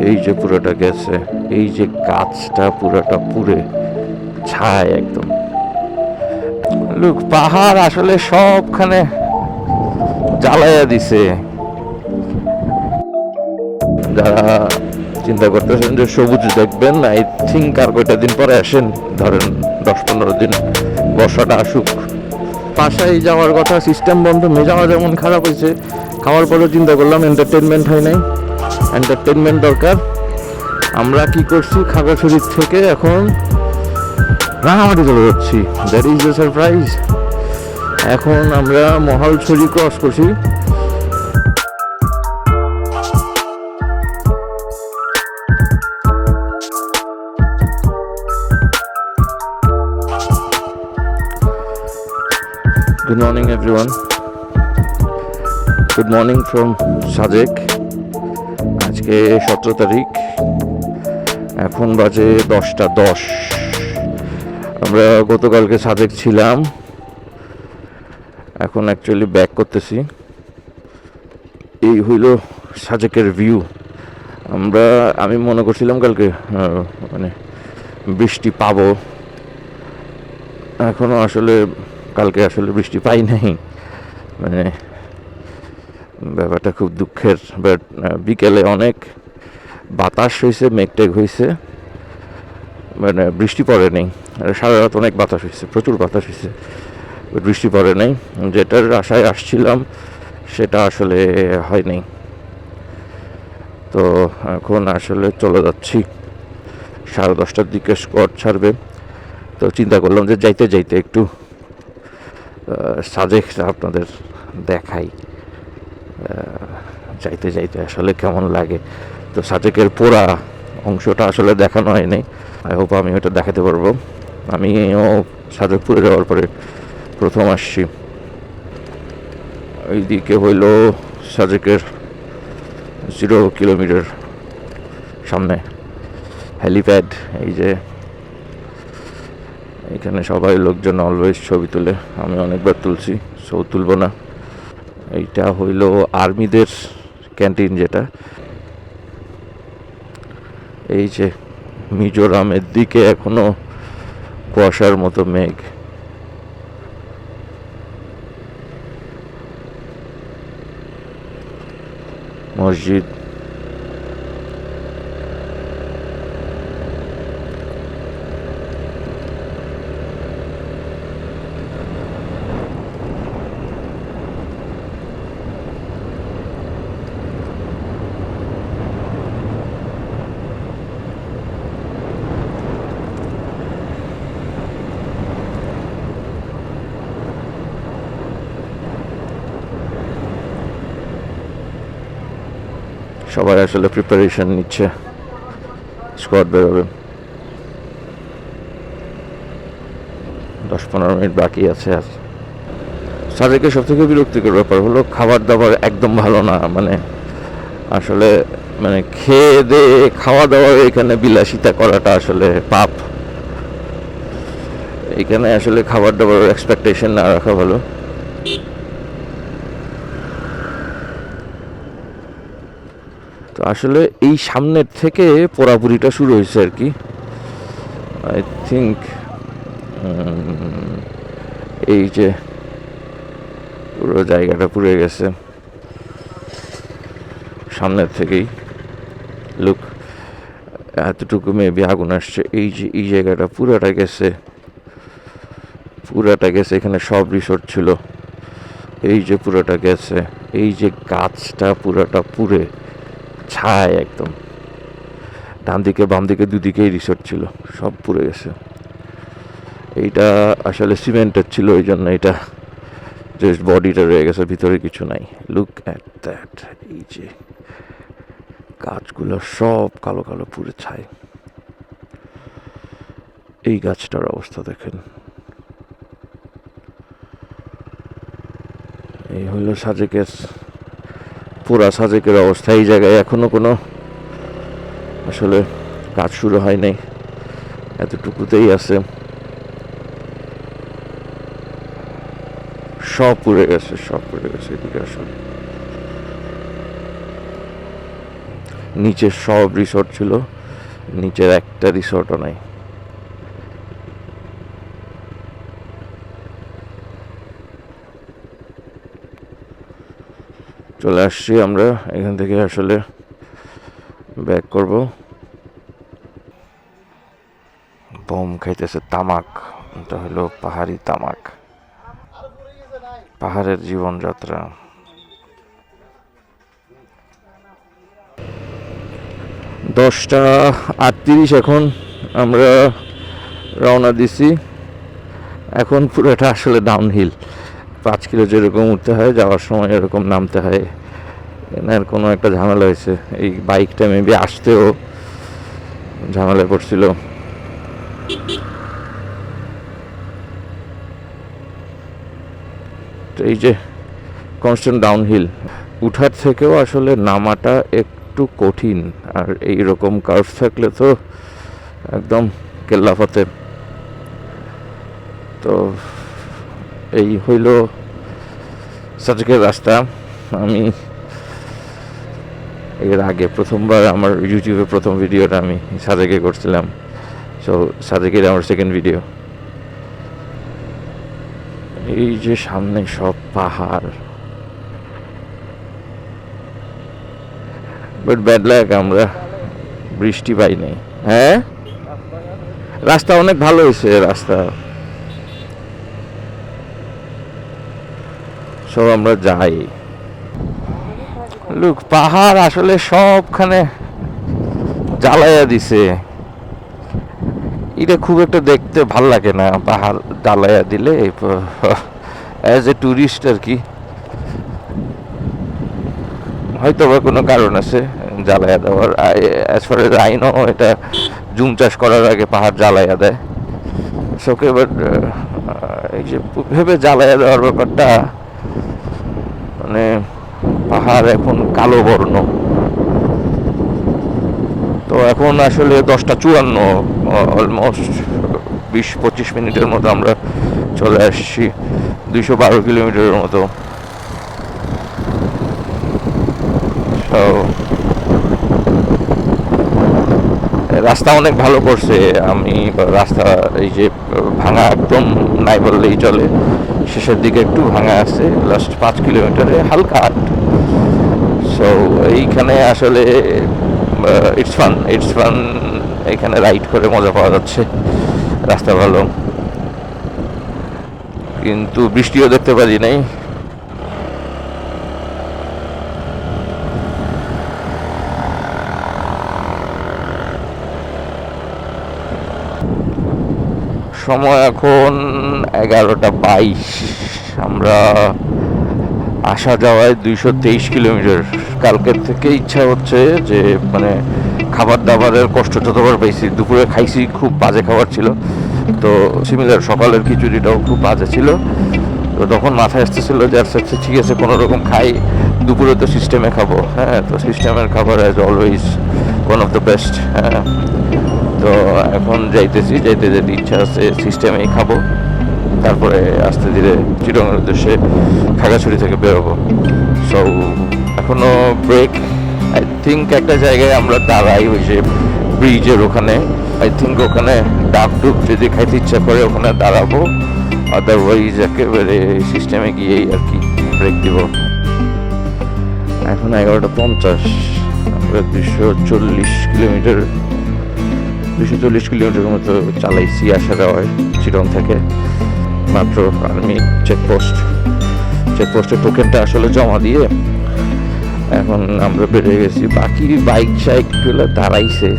এই যে পুরোটা গেছে, এই যে গাছটা পুরোটা পুরে ছায় একদম। লুক, পাহাড় আসলে সবখানে জ্বালাইয়া দিছে। যারা চিন্তা করতেছেন যে সবুজ দেখবেন, আই থিঙ্ক আর কয়টা দিন পরে আসেন, ধরেন 10-15 দিন, বর্ষাটা আসুক। বাসায় যাওয়ার কথা, সিস্টেম বন্ধ, মেজাজ যেমন খারাপ হয়েছে। খাওয়ার পরেও চিন্তা করলাম এন্টারটেনমেন্ট হয় নাই, এন্টারটেনমেন্ট দরকার। আমরা কি করছি, খাগড়াছড়ি থেকে এখন রাঙামাটি চলে যাচ্ছি। That is the surprise. এখন আমরা মহালছড়ি ক্রস করছি। Good morning everyone. Good morning from Sajek. আজকে 17 তারিখ, এখন বাজে 10টা 10। আমরা গতকালকে সাজেক ছিলাম, এখন অ্যাকচুয়ালি ব্যাক করতেছি। এই হইল সাজেকের ভিউ। আমি মনে করছিলাম কালকে মানে বৃষ্টি পাবো, এখনও আসলে কালকে আসলে বৃষ্টি পাই নাই। মানে ব্যাপারটা খুব দুঃখের। বাট বিকেলে অনেক বাতাস হয়েছে, মেঘটেঘ হয়েছে, মানে বৃষ্টি পড়ে নেই। সারা রাত অনেক বাতাস হয়েছে, প্রচুর বাতাস হয়েছে, বৃষ্টি পড়ে নাই। যেটার আশায় আসছিলাম সেটা আসলে হয় নাই। তো এখন আসলে চলে যাচ্ছি, 10:30টার দিকে স্কট ছাড়বে। তো চিন্তা করলাম যে যাইতে যাইতে একটু সাজেকটা আপনাদের দেখাই, যাইতে যাইতে আসলে কেমন লাগে। তো সাজেকের পোড়া অংশটা আসলে দেখানো হয়নি, আই হোপ আমি ওটা দেখাতে পারবো। আমিও সাজেকপুরে যাওয়ার পরে প্রথম আসছি। এইদিকে হইল সাজেকের 0 কিলোমিটার সামনে হেলিপ্যাড। এই যে এখানে সবাই লোকজন অলওয়েজ ছবি তুলে, আমি অনেকবার তুলছি, ছবি তুলব না। এইটা হইল আর্মিদের ক্যান্টিন যেটা। এই যে মিজোরামের দিকে এখনো কুয়াশার মতো মেঘ। মসজিদ, সবাই আসলে প্রিপারেশন নিচ্ছে, স্কোয়াড বেরোবে, 10-15 মিনিট বাকি আছে। আর সাজেকের সব থেকে বিরক্তিকর ব্যাপার হলো খাবার দাবার একদম ভালো না। মানে আসলে মানে খেয়ে দিয়ে খাওয়া দাওয়া এখানে বিলাসিতা করাটা আসলে পাপ। এখানে আসলে খাবার দাবার এক্সপেকটেশন না রাখা ভালো। তো আসলে এই সামনের থেকে পোড়াপুরিটা শুরু হয়েছে আর কি। আই থিঙ্ক এই যে পুরো জায়গাটা পুড়ে গেছে সামনের থেকেই। লুক, এতটুকু মেবি আগুন আসছে। এই যে এই জায়গাটা পুরাটা গেছে, পুরাটা গেছে। এখানে সব রিসোর্ট ছিল, এই যে পুরোটা গেছে। এই যে গাছটা পুরোটা পুড়ে ছায় একদম। ডান দিকে বাম দিকে দুদিকেই রিসোর্ট ছিল, সব পুড়ে গেছে। এইটা আসলে সিমেন্টের ছিল, ওই জন্য এটা জাস্ট বডিটা রয়ে গেছে, ভিতরে কিছু নাই। লুক অ্যাট দ্যাট, এই যে গাছগুলো সব কালো কালো পুড়ে ছাই। এই গাছটার অবস্থা দেখেন। এই হলো সাজেকের পুরা সাজেকের অবস্থা। এই জায়গায় এখনো কোনো আসলে কাজ শুরু হয় নাই, এতটুকুতেই আছে, সব পুড়ে গেছে, সব পুড়ে গেছে। এদিকে আসলে নিচের সব রিসোর্ট ছিল, নিচের একটা রিসোর্টও নাই। চলে আসছি আমরা, এখান থেকে আসলে ব্যাক করব। বম খাইতেছে তামাক, এটা হলো পাহাড়ি তামাক, পাহাড়ের জীবনযাত্রা। 10:38 এখন আমরা রওনা দিছি। এখন পুরোটা আসলে ডাউনহিল, 5 কিলো যেরকম উঠতে হয় যাওয়ার সময় এরকম নামতে হয়। এনার কোনো একটা ঝামেলা হয়েছে, এই বাইকটা মেবি আসতেও ঝামেলায় পড়ছিল। তো এই যে কনস্ট্যান্ট ডাউনহিল, উঠার থেকেও আসলে নামাটা একটু কঠিন, আর এইরকম কার্ভ থাকলে তো একদম কেল্লাফতে। তো এই হইল সাজেকের রাস্তা। আমি এর আগে প্রথমবার আমার ইউটিউবে প্রথম ভিডিওটা আমি সাজেকে করছিলাম, সো সাজেকের আমার সেকেন্ড ভিডিও। এই যে সামনে সব পাহাড়, বাট ব্যাড লাক আমরা বৃষ্টি পাইনি। হ্যাঁ, রাস্তা অনেক ভালো হয়েছে, রাস্তা সব আমরা যাই। লুক, পাহাড় আসলে সবখানে জ্বালাইয়া দিছে, এটা খুব একটা দেখতে ভাল লাগে না। পাহাড় জ্বালাইয়া দিলে অ্যাজ এ ট্যুরিস্ট আর কি, হয়তো বা কোনো কারণ আছে জ্বালাইয়া দেওয়ার। As far age I know, এটা জুম চাষ করার আগে পাহাড় জ্বালাইয়া দেয় সবকে। বাট এই যে ভেবে জ্বালাইয়া দেওয়ার ব্যাপারটা, মানে পাহাড় এখন কালো বর্ণ। তো এখন আসলে 10:54, অলমোস্ট 20-25 মিনিটের মতো আমরা চলে আসছি 212 কিলোমিটারের মতো। রাস্তা অনেক ভালো করছে। আমি রাস্তা এই যে ভাঙা একদম নাই বললেই চলে, শেষের দিকে একটু ভাঙা আছে, লাস্ট 5 কিলোমিটারে হালকা আট। সো এইখানে আসলে ইটস ফান, এখানে রাইড করে মজা পাওয়া যাচ্ছে, রাস্তা ভালো। কিন্তু বৃষ্টিও দেখতে পারি নাই। সময় এখন 11:22। আমরা আসা যাওয়ায় 223 কিলোমিটার। কালকের থেকে ইচ্ছা হচ্ছে যে মানে খাবার দাবারের কষ্ট যতবার পাইছি, দুপুরে খাইছি খুব বাজে খাবার ছিল, তো সিমিলার সকালের খিচুড়িটাও খুব বাজে ছিল। তো তখন মাথায় আসতেছিল যে আচ্ছা ঠিক আছে, কোনো রকম খাই, দুপুরে তো সিস্টেমে খাবো। হ্যাঁ, তো সিস্টেমের খাবার as always one of the best. হ্যাঁ, তো এখন যেতে ইচ্ছা আছে সিস্টেমেই খাবো, তারপরে আস্তে ধীরে চিটাগাংয়ের উদ্দেশ্যে খাগড়াছড়ি থেকে বেরোবো। সো এখনো ব্রেক, আই থিঙ্ক একটা জায়গায় আমরা দাঁড়াই, ওই যে ব্রিজের ওখানে। আই থিঙ্ক ওখানে ডাব ডুব যদি খাইতে ইচ্ছা করে ওখানে দাঁড়াবো, আদারওয়াইজ একেবারে সিস্টেমে গিয়েই আর কি ব্রেক দিব। এখন 11:50, আমরা 240 কিলোমিটার মতো চালাইছি আসা যাওয়ায় চিটং থেকে। মাত্র আর্মি চেকপোস্টের টোকেনটা আসলে জমা দিয়ে এখন আমরা বেরিয়ে গেছি। বাকি বাইক সাইকগুলো দাঁড়াইছে,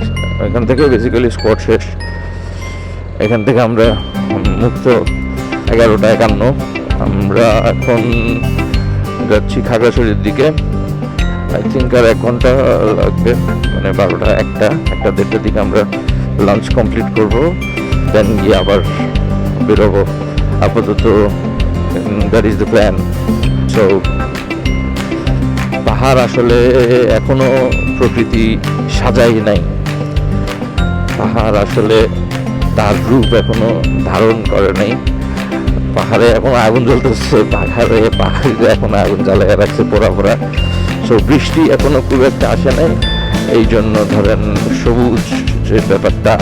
এখান থেকে বেসিক্যালি স্পট শেষ। এখান থেকে আমরা মুক্ত 11:51। আমরা এখন যাচ্ছি খাগড়াছড়ির দিকে। আই থিঙ্ক আর 1 ঘন্টা লাগবে, মানে 12টা 1টা-1:30টার দিকে আমরা লাঞ্চ কমপ্লিট করব, দেন গিয়ে আবার বেরোবো। আপাতত that is the plan. So পাহাড় আসলে এখনো প্রকৃতি সাজাই নাই, পাহাড় আসলে তার রূপ এখনো ধারণ করে নাই। পাহাড়ে এখন আগুন জ্বলতেছে, পাহাড়ে এখন আগুন জ্বালিয়ে রাখছে পোড়া। সো বৃষ্টি এখনো খুব একটা আসে নাই। এই জন্য ধরেন সবুজ যে ব্যাপারটা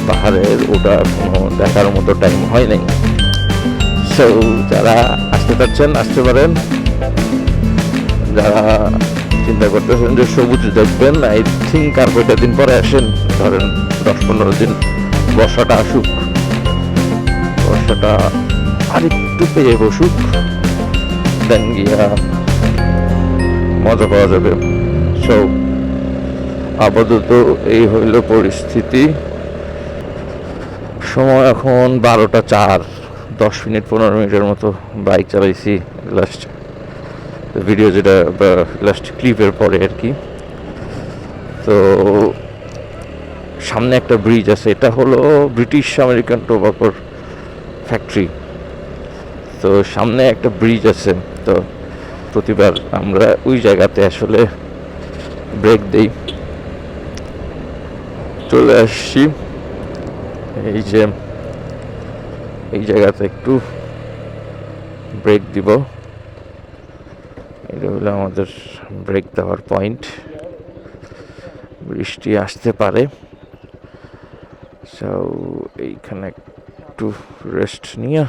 পাহাড়ের ওটা কোনো দেখার মতো টাইম হয় নাই। সো যারা আসতে চাচ্ছেন আসতে পারেন, যারা চিন্তা করতেছেন যে সবুজ দেখবেন, আই থিঙ্ক আর কয়টা দিন পরে আসেন, ধরেন 10-15 দিন বর্ষাটা আসুক, বর্ষাটা আরেকটু পেয়ে বসুক, দেন গিয়া মজা পাওয়া যাবে। সো আপাতত এই হইল পরিস্থিতি। সময় এখন 12টা 4, 10-15 মিনিটের মতো বাইক চালাইছি লাস্ট ভিডিও, যেটা লাস্ট ক্লিপের পরে আর কি। তো সামনে একটা ব্রিজ আছে, এটা হলো ব্রিটিশ আমেরিকান টোবাকোর ফ্যাক্টরি। তো সামনে একটা ব্রিজ আছে, তো প্রতিবার আমরা ওই জায়গাতে আসলে ব্রেক দেই। চলে আসছি এই জায়গাতে একটু ব্রেক দিব। এটা হলো আমাদের ব্রেক দেওয়ার পয়েন্ট। বৃষ্টি আসতে পারে, সো এইখানে একটু রেস্ট নিয়ে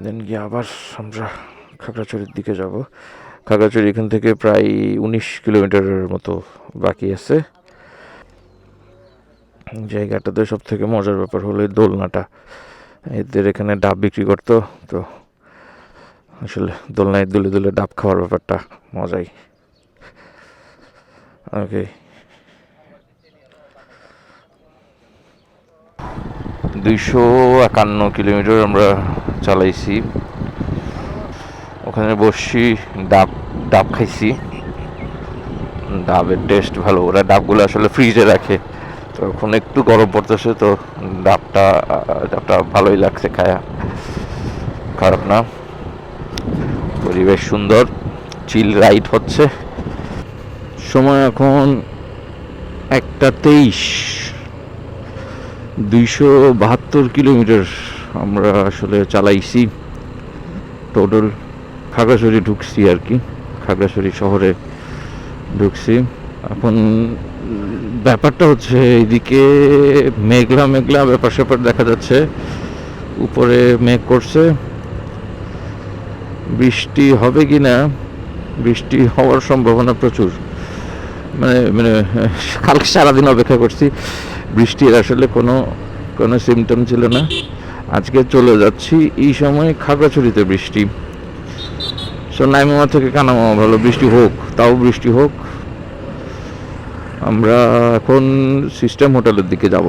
দেন গিয়ে আবার আমরা খাগড়াছড়ির দিকে যাব। খাগড়াছড়ি এখান থেকে প্রায় 19 কিলোমিটারের মতো বাকি আছে। জায়গাটাতে সব থেকে মজার ব্যাপার হলো এই দোলনাটা। এদের এখানে ডাব বিক্রি করতো, তো আসলে দোলনায় দুলে দুলে ডাব খাওয়ার ব্যাপারটা মজাই। ওকে, 251 কিলোমিটার আমরা চালাইছি। ওখানে বসছি, ডাব খাইছি। ডাবের টেস্ট ভালো, ওরা ডাবগুলো আসলে ফ্রিজে রাখে, তো এখন একটু গরম পড়তেছে, তো ডাবটা ভালোই লাগছে, খারাপ না। পরিবেশ সুন্দর, চিল রাইড হচ্ছে। সময় এখন 1টা 23, 272 কিলোমিটার আমরা আসলে চালাইছি টোটাল। খাগড়াছড়ি ঢুকছি আর কি, খাগড়াছড়ি শহরে ঢুকছি। এখন ব্যাপারটা হচ্ছে এইদিকে মেঘলা মেঘলা ব্যাপার স্যাপার দেখা যাচ্ছে, উপরে মেঘ করছে। বৃষ্টি হবে কি না, বৃষ্টি হওয়ার সম্ভাবনা প্রচুর। মানে কালকে সারাদিন অপেক্ষা করছি, বৃষ্টির আসলে কোনো সিমটম ছিল না। আজকে চলে যাচ্ছি এই সময় খাগড়াছড়িতে বৃষ্টি। সো নাইমামা থেকে কানামামা ভালো, বৃষ্টি হোক, তাও বৃষ্টি হোক। আমরা এখন সিস্টেম হোটেলের দিকে যাব।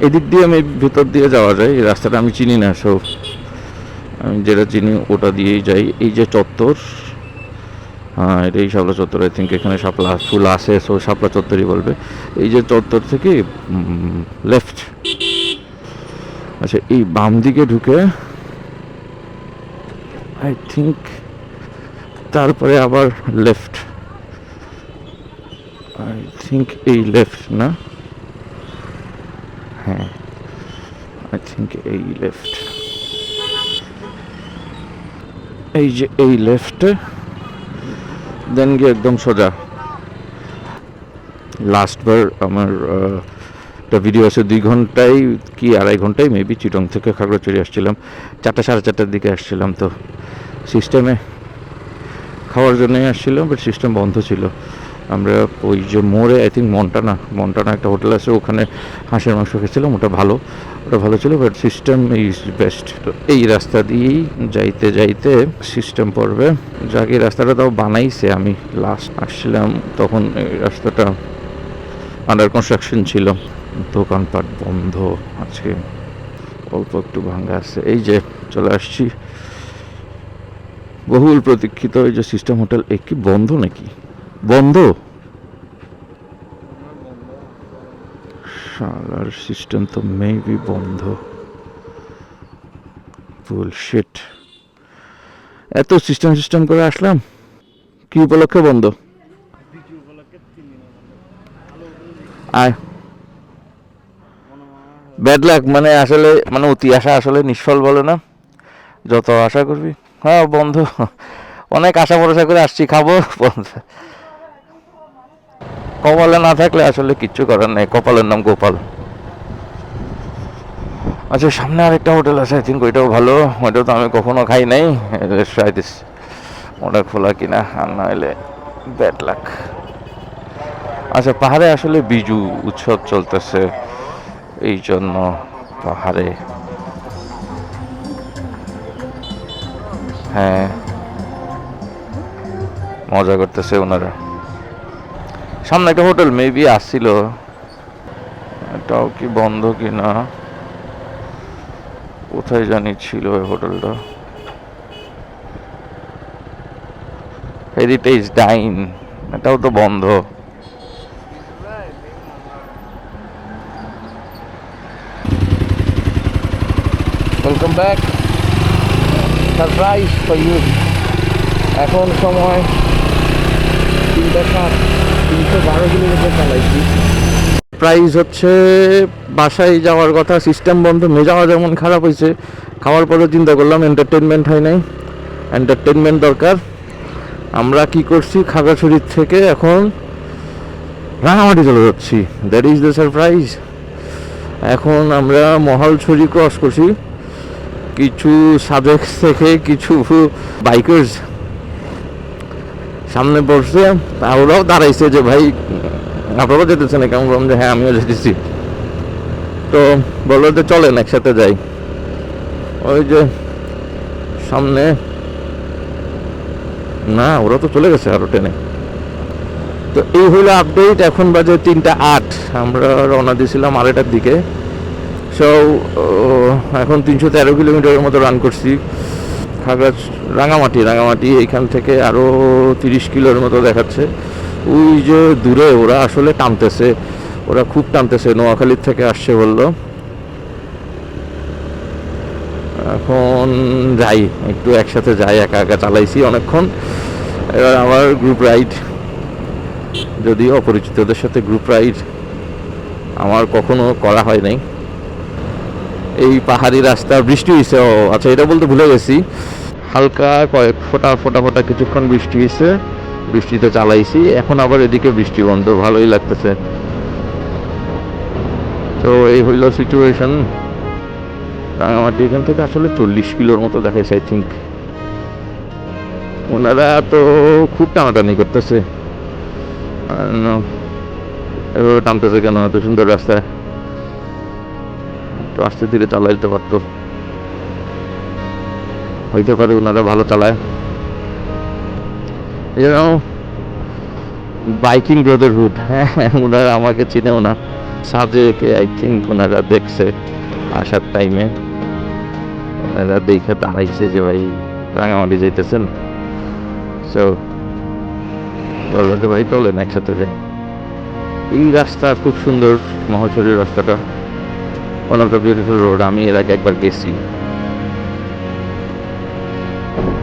এদিক দিয়ে আমি ভিতর দিয়ে যাওয়া যায়, এই রাস্তাটা আমি চিনি না, সো আমি যেটা চিনি ওটা দিয়েই যাই। এই যে চত্বর, হ্যাঁ এটাই শাপলা চত্বর, আই থিঙ্ক এখানে শাপলা ফুল আসে, সো শাপলা চত্বরই বলবে। এই যে চত্বর থেকে লেফট, আচ্ছা এই বাম দিকে ঢুকে আই থিঙ্ক, তারপরে আবার লেফট, আই থিঙ্ক এই লেফট না, হ্যাঁ আই থিঙ্ক এই লেফট, এই যে এই লেফটে, দেন গিয়ে একদম সোজা। লাস্টবার আমার একটা ভিডিও আছে 2 ঘন্টায় কি 2.5 ঘন্টায় মেবি চিটং থেকে খাগড়াছড়ি আসছিলাম, 4টা 4:30টার দিকে আসছিলাম। তো সিস্টেমে খাওয়ার জন্যই আসছিলাম, বাট সিস্টেম বন্ধ ছিল। আমরা ওই যে মোড়ে আই থিঙ্ক মন্টানা একটা হোটেল আছে, ওখানে হাঁসের মাংস খেয়েছিলাম, ওটা ভালো ছিল, বাট সিস্টেম ইজ বেস্ট। তো এই রাস্তা দিয়েই যাইতে সিস্টেম পড়বে, যাকে রাস্তাটা তাও বানাইছে। আমি লাস্ট আসছিলাম তখন এই রাস্তাটা আন্ডার কনস্ট্রাকশন ছিল, দোকানপাট বন্ধ, আজকে অল্প একটু ভাঙ্গা আছে। এই যে চলে আসছি বহুল প্রতীক্ষিত এই যে সিস্টেম হোটেল। এ কি বন্ধ নাকি? বন্ধ, শালার সিস্টেম তো মেবি বন্ধ। বুলশিট, এত সিস্টেম করে আসলাম, কি উপলক্ষে বন্ধ? আয় ব্যাড লাক, মানে আসলে অতি আশা আসলে নিষ্ফল বলে না, যত আশা করবি। হ্যাঁ বন্ধ, অনেক আশা ভরসা করে আসছি, খাবো। কপালে না থাকলে আসলে কিচ্ছু করার নেই, কপালের নাম গোপাল। আচ্ছা, সামনে আরেকটা হোটেল আছে, আই থিঙ্ক ওইটাও ভালো। ওইটা তো আমি কখনো খাই নাই। ট্রাই দিস, ওটা খোলা কিনা, আর না হলে ব্যাড লাক। আচ্ছা, পাহাড়ে আসলে বিজু উৎসব চলতেছে, এই জন্য পাহাড়ে, হ্যাঁ, মজা করতেছে ওনারা। সামনে একটা হোটেল মেবি আসছিল, এটাও কি বন্ধ কিনা, কোথায় জানি ছিল ওই হোটেলটা। হেরিটেজ ডাইন, এটাও তো বন্ধ। Welcome back, surprise for you. এখন সময় 3:07, 312 কিলোমিটার চালাইছি। প্রাইস হচ্ছে, বাসায় যাওয়ার কথা, সিস্টেম বন্ধ, মেজাওয়া যেমন খারাপ হয়েছে, খাওয়ার পরে চিন্তা করলাম এন্টারটেনমেন্ট হয় নাই, এন্টারটেনমেন্ট দরকার। আমরা কি করছি, খাগড়াছড়ির থেকে এখন রাঙামাটি চলে যাচ্ছি, দ্যাট ইজ দ্য সারপ্রাইজ। এখন আমরা মহালছড়ি ক্রস করছি, কিছু সাজেক থেকে কিছু বাইকার্স সামনে পড়ছে, ওরাও দাঁড়াইছে যে ভাই আপনারাও যেতেছেন নাকি? আমি বললাম যে হ্যাঁ, আমিও যেতেছি। তো বললো যে চলেন একসাথে যাই। ওই যে সামনে, না ওরা তো চলে গেছে আরো ট্রেনে। তো এই হইলো আপডেট। এখন বাজে 3:08, আমরা রওনা দিয়েছিলাম 2:30টার দিকে। সো এখন 313 কিলোমিটারের মতো রান করছি। রাঙামাটি এইখান থেকে আরও 30 কিলোর মতো দেখাচ্ছে। ওই যে দূরে ওরা আসলে টানতেছে, ওরা খুব টানতেছে, নোয়াখালীর থেকে আসছে বললো। এখন যাই, একটু একসাথে যাই, একা একা চালাইছি অনেকক্ষণ। এবার আমার গ্রুপ রাইড, যদিও অপরিচিতদের সাথে গ্রুপ রাইড আমার কখনো করা হয় নাই। এই পাহাড়ি রাস্তা, বৃষ্টি হয়েছে, ও আচ্ছা এটা বলতে ভুলে গেছি, হালকা কয়েক ফোঁটা কিছুক্ষণ বৃষ্টি হয়েছে, বৃষ্টিতে চালাইছি। এখন আবার এদিকে বৃষ্টি বন্ধ, ভালোই লাগতেছে। তো এই হইল সিচুয়েশন। রাঙামাটি এখান থেকে আসলে 40 কিলোর মতো দেখাইছে আই থিঙ্ক। ওনারা তো খুব টানাটানি করতেছে, এভাবে টানতেছে কেন? এত সুন্দর রাস্তায় তো আস্তে ধীরে চালাইতে পারতো, হইতে পারে ওনারা ভালো চালায়। বাইকিং ব্রাদারহুড, হ্যাঁ, ওনারা আমাকে চিনেও না, সাজেকে আই থিঙ্ক ওনারা দেখছে আসার টাইমে, ওনারা দেখে দাঁড়াইছে যে ভাই রাঙামাটি যাইতেছেন। সো বললো যে ভাই চলেন একসাথে যাই। এই রাস্তা খুব সুন্দর, মহাচরীর রাস্তাটা, one of the beautiful road. আমি এর আগে একবার গেছি,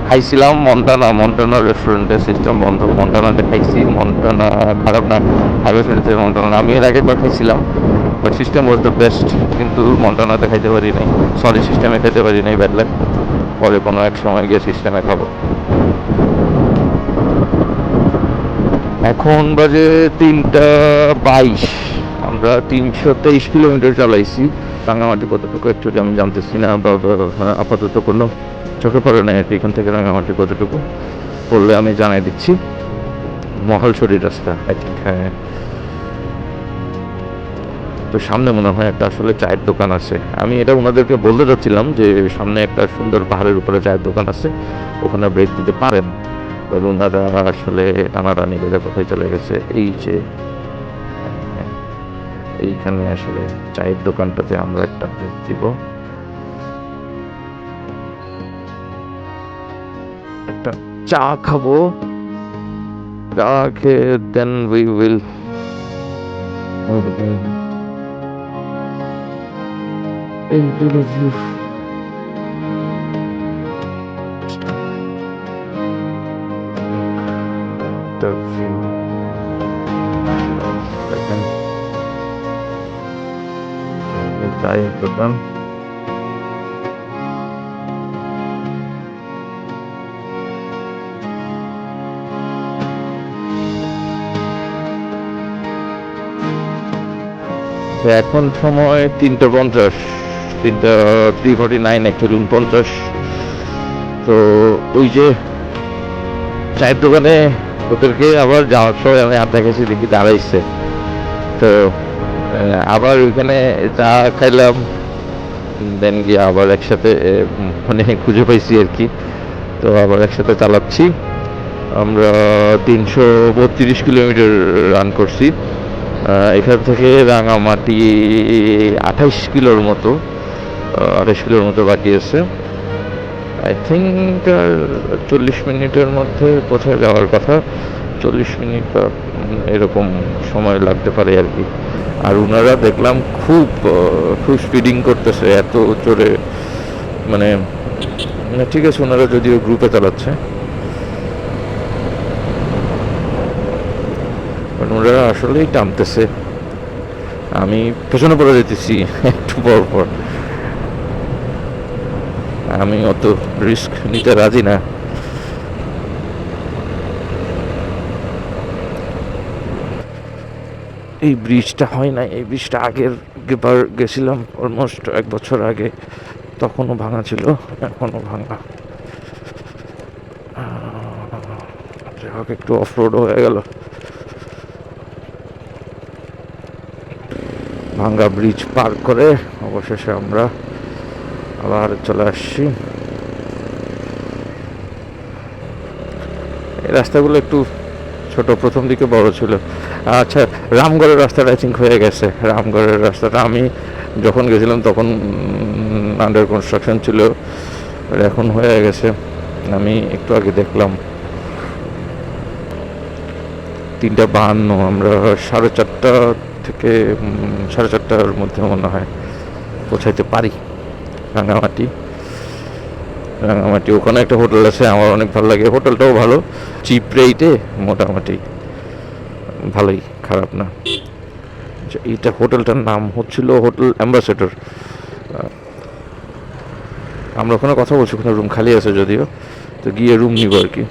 খাইছিলাম মন্টানা রেস্টুরেন্টে, সিস্টেম বন্ধ, মন্টানাতে খাইছি। মন্টানা খারাপ না, হাইওয়ে ফ্রেন্ডসে মন্টানা আমি এর আগে একবার খাইছিলাম, but system was the best. কিন্তু মন্টানাতে খাইতে পারি নাই, সরি সিস্টেমে খেতে পারি নাই, ব্যাড লাক। পরে কোনো এক সময় গিয়ে সিস্টেমে খাবো। এখন বাজে 3:22, আমরা 323 কিলোমিটার চালাইছি। রাঙামাটি কতটুকু অ্যাকচুয়ালি আমি জানতেছি না, আপাতত কোনো চোখে পড়ে নাই আর কি। এখান থেকে রাঙামাটি কতটুকু পড়লে আমি জানাই দিচ্ছি। মহালছড়ির রাস্তা আই থিঙ্ক, হ্যাঁ। তো সামনে মনে হয় একটা আসলে চায়ের দোকান আছে, আমি এটা ওনাদেরকে বলতে চাচ্ছিলাম যে সামনে একটা সুন্দর পাহাড়ের উপরে চায়ের দোকান আছে, ওখানে ব্রেক দিতে পারেন। ওনারা আসলে টানাটানি করে কোথায় চলে গেছে। এই যে এইখানে আসলে চায়ের দোকানটাতে আমরা একটা ব্রেক দিব, একটা চা খাবো, চা খেয়ে দেন উই উইল ইন্টারভিউ। চায়ের দোকান, তো এখন সময় 3:50, 3:49 অ্যাকচুয়ালি 49। তো ওই যে চায়ের দোকানে ওদেরকে আবার যাওয়ার সময় আমি আড্ডা খেয়েছি, দেখি দাঁড়াইছে। তো আবার ওইখানে চা খাইলাম, দেন গিয়ে আবার একসাথে মানে খুঁজে পাইছি আর কি। তো আবার একসাথে চালাচ্ছি। আমরা 332 কিলোমিটার রান করছি। এখান থেকে রাঙামাটি 28 কিলোর মতো, 28 কিলোর মতো বাকি আছে। আই থিঙ্ক 40 মিনিটের মধ্যে কোথায় যাওয়ার কথা, 40 মিনিট বা এরকম সময় লাগতে পারে আর কি। আর ওনারা দেখলাম খুব স্পিডিং করতেছে, এত জোরে, মানে ঠিক আছে ওনারা যদিও গ্রুপে চালাচ্ছে, ওনারা আসলেই টানতেছে। আমি পেছনে পড়ে যেতেছি একটু পর পর, আমি অত রিস্ক নিতে রাজি না। এই ব্রিজটা হয় না, এই ব্রিজটা আগের বার গেছিলাম অলমোস্ট 1 বছর আগে, তখনও ভাঙা ছিল, এখনও ভাঙা। একটু অফ রোড হয়ে গেল। ভাঙ্গা ব্রিজ পার করে অবশেষে আমরা আবার চলে আসছি। এই রাস্তাগুলো একটু ছোট, প্রথম দিকে বড় ছিল। আচ্ছা, রামগড়ের রাস্তাটা আই থিঙ্ক হয়ে গেছে। রামগড়ের রাস্তাটা আমি যখন গেছিলাম তখন আন্ডার কনস্ট্রাকশন ছিল, এখন হয়ে গেছে। আমি একটু আগে দেখলাম 3:52, আমরা 4:30 থেকে 4:30টার মধ্যে মনে হয় পৌঁছাইতে পারি রাঙামাটি। ওখানে একটা হোটেল আছে, আমার অনেক ভালো লাগে, হোটেলটাও ভালো, চিপ রেটে, মোটামুটি ভালোই, খারাপ না। এইটা হোটেলটার নাম হচ্ছিল হোটেল অ্যাম্বাসেডর। আমরা ওখানে কথা বলছি, ওখানে রুম খালি আছে যদিও, তো গিয়ে রুম নিব আর কি।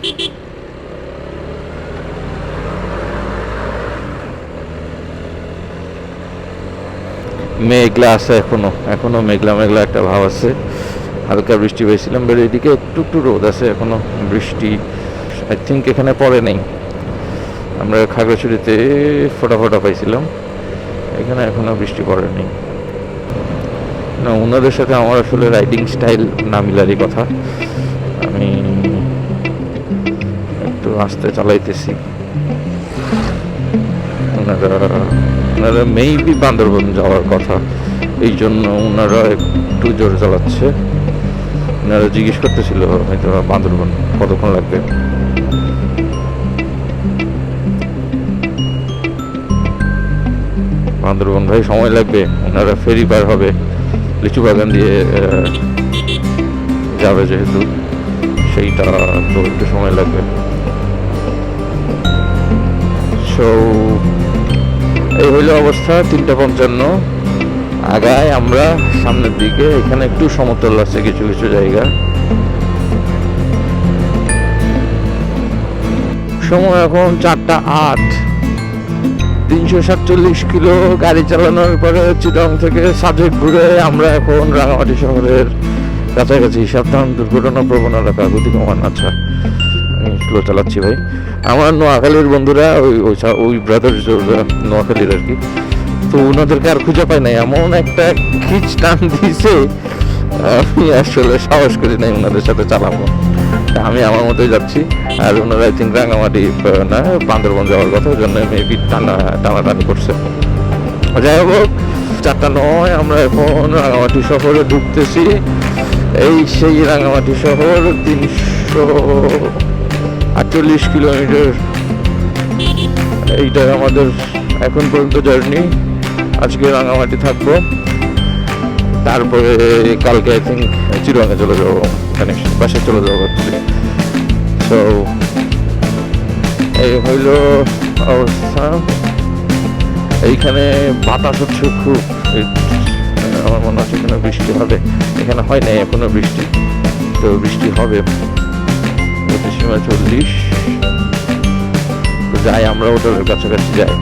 মেঘলা আছে, এখনো মেঘলা মেঘলা একটা ভাব আছে। হালকা বৃষ্টি পেয়েছিলাম, বের এদিকে একটু একটু রোদ আছে, এখনো বৃষ্টি আই থিঙ্ক এখানে পড়ে নেই। আমরা খাগড়াছড়িতে ফোটা ফোটা পাইছিলাম, এখানে এখনো বৃষ্টি পড়েনি। না, ওনাদের সাথে আমার আসলে রাইডিং স্টাইল না মিলারই কথা। আমি একটু আস্তে চালাইতেছি, ওনারা মেবি বান্দরবন যাওয়ার কথা, এই জন্য ওনারা একটু জোরে চালাচ্ছে। ওনারা জিজ্ঞেস করতেছিল হয়তো বান্দরবন কতক্ষণ লাগবে। বান্দরবন ভাই সময় লাগবে, ওনারা ফেরি পার হবে, লিচু বাগান দিয়ে যাবে যেহেতু, সেইটা তো একটু সময় লাগবে। সো এই হইল অবস্থা। 3:55 আগায় আমরা সামনের দিকে। এখানে একটু সমতল আছে কিছু কিছু জায়গা। সময় এখন 4:08, 347 কিলো গাড়ি চালানোর পরে চিটং থেকে সাজেক ঘুরে আমরা এখন রাঙামাটি শহরের কাছাকাছি। সাবধান, দুর্ঘটনা প্রবণ এলাকা, গতি কমান। আচ্ছা, আমি স্লো চালাচ্ছি ভাই। আমার নোয়াখালীর বন্ধুরা, ওই ব্রাদার নোয়াখালীর আর কি, তো ওনাদেরকে আর খুঁজে পাই নাই, এমন একটা খিচ টান দিয়েছে, আমি আসলে সাহস করি নাই ওনাদের সাথে চালাবো। আমার মতোই যাচ্ছি, আর ওনারা আই থিঙ্ক রাঙামাটি না বান্দরবন যাওয়ার কথা, ওই জন্য মেবি টানাটানি করছে। যাই হোক, 4:09 আমরা এখন রাঙামাটি শহরে ঢুকতেছি। এই সেই রাঙামাটি শহর, 348 কিলোমিটার। এইটাই আমাদের এখন পর্যন্ত জার্নি। আজকে রাঙামাটি থাকবো, তারপরে কালকে আই থিঙ্ক চিরোয়াঙ্গে চলে যাবো, মানে বাসায় চলে যাবো। তো এই হইল অবস্থা। এইখানে বাতাস হচ্ছে খুব, আমার মনে হচ্ছে এখানে বৃষ্টি হবে। এখানে হয় নাই এখনো বৃষ্টি, তো বৃষ্টি হবে। গতিসীমা 40। তো যাই, আমরা হোটেলের কাছাকাছি যাই।